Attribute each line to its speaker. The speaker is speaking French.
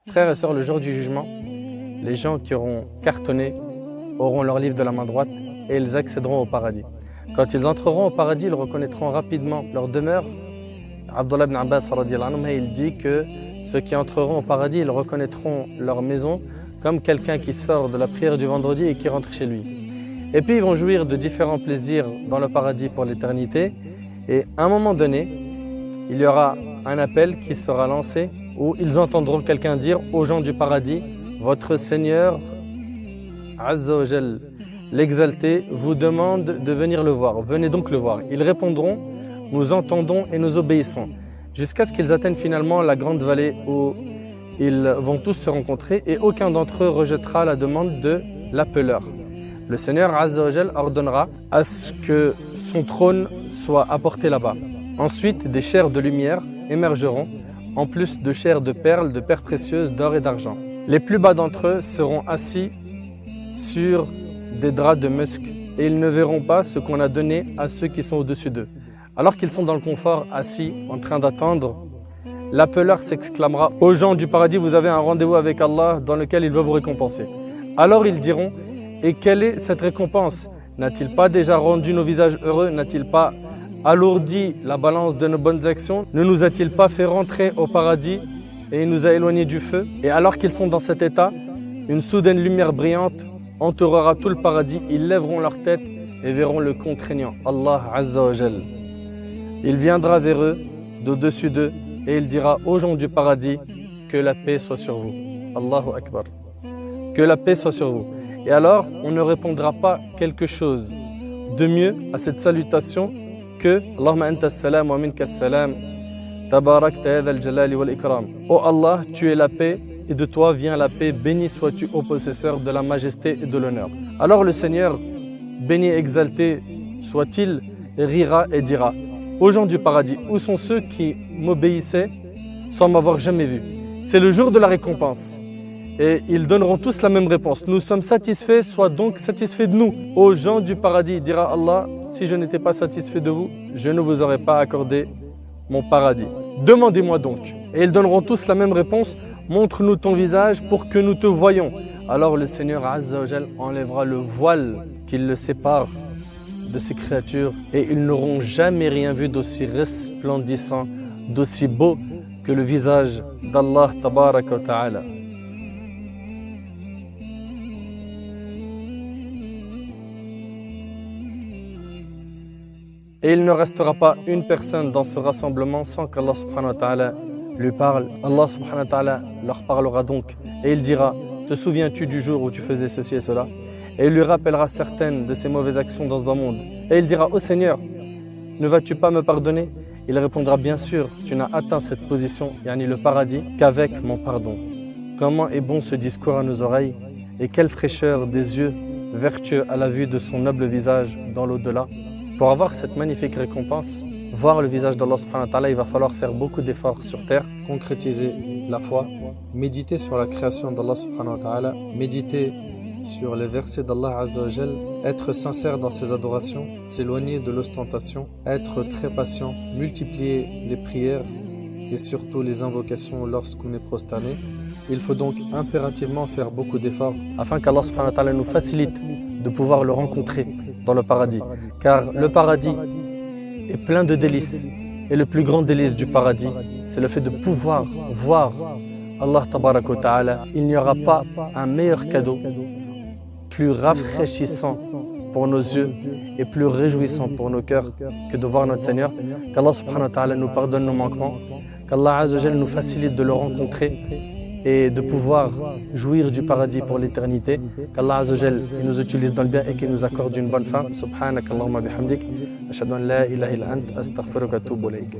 Speaker 1: Frères et sœurs, le jour du jugement, les gens qui auront cartonné auront leur livre de la main droite et ils accéderont au paradis. Quand ils entreront au paradis, ils reconnaîtront rapidement leur demeure. Abdullah ibn Abbas il dit que ceux qui entreront au paradis, ils reconnaîtront leur maison comme quelqu'un qui sort de la prière du vendredi et qui rentre chez lui. Et puis ils vont jouir de différents plaisirs dans le paradis pour l'éternité. Et à un moment donné, il y aura un appel qui sera lancé où ils entendront quelqu'un dire aux gens du paradis: votre Seigneur, Azza wa Jal, l'exalté, vous demande de venir le voir. Venez donc le voir. Ils répondront: nous entendons et nous obéissons. Jusqu'à ce qu'ils atteignent finalement la grande vallée où ils vont tous se rencontrer et aucun d'entre eux rejettera la demande de l'appeleur. Le Seigneur Azza wa Jal ordonnera à ce que son trône soit apporté là-bas. Ensuite, des chairs de lumière émergeront, en plus de chairs de perles, de pierres précieuses, d'or et d'argent. Les plus bas d'entre eux seront assis sur des draps de musc et ils ne verront pas ce qu'on a donné à ceux qui sont au-dessus d'eux. Alors qu'ils sont dans le confort, assis, en train d'attendre, l'appeleur s'exclamera aux gens du paradis: vous avez un rendez-vous avec Allah dans lequel il veut vous récompenser. Alors ils diront: et quelle est cette récompense? N'a-t-il pas déjà rendu nos visages heureux? N'a-t-il pas alourdi la balance de nos bonnes actions? Ne nous a-t-il pas fait rentrer au paradis et il nous a éloignés du feu? Et alors qu'ils sont dans cet état, une soudaine lumière brillante entourera tout le paradis. Ils lèveront leur tête et verront le contraignant, Allah Azza wa Jal. Il viendra vers eux, d'au-dessus d'eux, et il dira aux gens du paradis: que la paix soit sur vous. Allahu Akbar. Que la paix soit sur vous. Et alors, on ne répondra pas quelque chose de mieux à cette salutation que Allahumma anta as-salam wa minka as-salam, tabarakta ya dhal jalali wal ikram. Oh Allah, tu es la paix et de toi vient la paix, béni sois-tu ô possesseur de la majesté et de l'honneur. Alors le Seigneur, béni et exalté soit-il, rira et dira: aux gens du paradis, où sont ceux qui m'obéissaient sans m'avoir jamais vu? C'est le jour de la récompense. Et ils donneront tous la même réponse: nous sommes satisfaits, sois donc satisfait de nous. Aux gens du paradis, dira Allah: si je n'étais pas satisfait de vous, je ne vous aurais pas accordé mon paradis. Demandez-moi donc. Et ils donneront tous la même réponse: montre-nous ton visage pour que nous te voyions. Alors le Seigneur Azza wa Jal enlèvera le voile qui le sépare de ces créatures et ils n'auront jamais rien vu d'aussi resplendissant, d'aussi beau que le visage d'Allah Tabaraka wa Ta'ala. Et il ne restera pas une personne dans ce rassemblement sans qu'Allah subhanahu wa ta'ala lui parle. Allah subhanahu wa ta'ala leur parlera donc et il dira: te souviens-tu du jour où tu faisais ceci et cela? Et il lui rappellera certaines de ses mauvaises actions dans ce bas monde. Et il dira: ô Seigneur, ne vas-tu pas me pardonner? Il répondra: bien sûr, tu n'as atteint cette position, yani le paradis, qu'avec mon pardon. Comment est bon ce discours à nos oreilles et quelle fraîcheur des yeux vertueux à la vue de son noble visage dans l'au-delà. Pour avoir cette magnifique récompense, voir le visage d'Allah subhanahu wa ta'ala, il va falloir faire beaucoup d'efforts sur terre, concrétiser la foi, méditer sur la création d'Allah subhanahu wa ta'ala, méditer sur les versets d'Allah Azza wa Jal, être sincère dans ses adorations, s'éloigner de l'ostentation, être très patient, multiplier les prières et surtout les invocations lorsqu'on est prosterné. Il faut donc impérativement faire beaucoup d'efforts afin qu'Allah subhanahu wa ta'ala nous facilite de pouvoir le rencontrer dans le paradis. Car le paradis est plein de délices. Et le plus grand délice du paradis, c'est le fait de pouvoir voir Allah Tabaraka wa Ta'ala. Il n'y aura pas un meilleur cadeau, plus rafraîchissant pour nos yeux et plus réjouissant pour nos cœurs que de voir notre Seigneur. Qu'Allah subhanahu wa ta'ala nous pardonne nos manquements, qu'Allah Azza wa Jal nous facilite de le rencontrer et de pouvoir jouir du paradis pour l'éternité. Qu'Allah Azza wa Jal nous utilise dans le bien et qu'il nous accorde une bonne fin. Subhanak Allahumma bihamdik, ashhadu an la ilaha illa ant, astaghfiruka wa atubu ilayk.